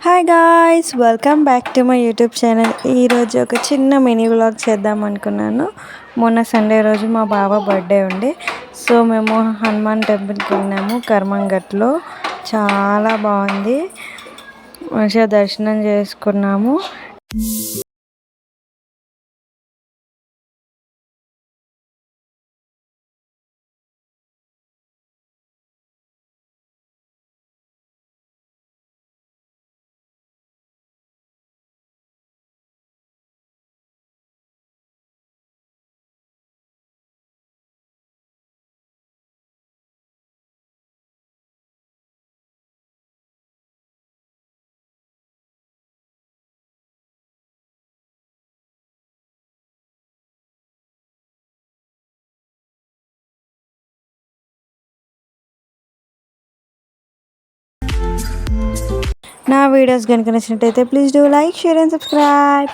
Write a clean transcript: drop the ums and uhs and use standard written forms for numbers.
Hi guys, welcome back to my YouTube channel. ఈరోజు ఒక చిన్న మినీ వ్లాగ్ చేద్దాం అనుకున్నాను. మొన్న సండే రోజు మా బావ బర్త్డే ఉండే, సో మేము హనుమాన్ టెంపుల్కి వెళ్ళాము కర్మంగట్లో. చాలా బాగుంది, మంచిగా దర్శనం చేసుకున్నాము. నా వీడియోస్ కనుక నచ్చినట్టయితే please do like, share and subscribe.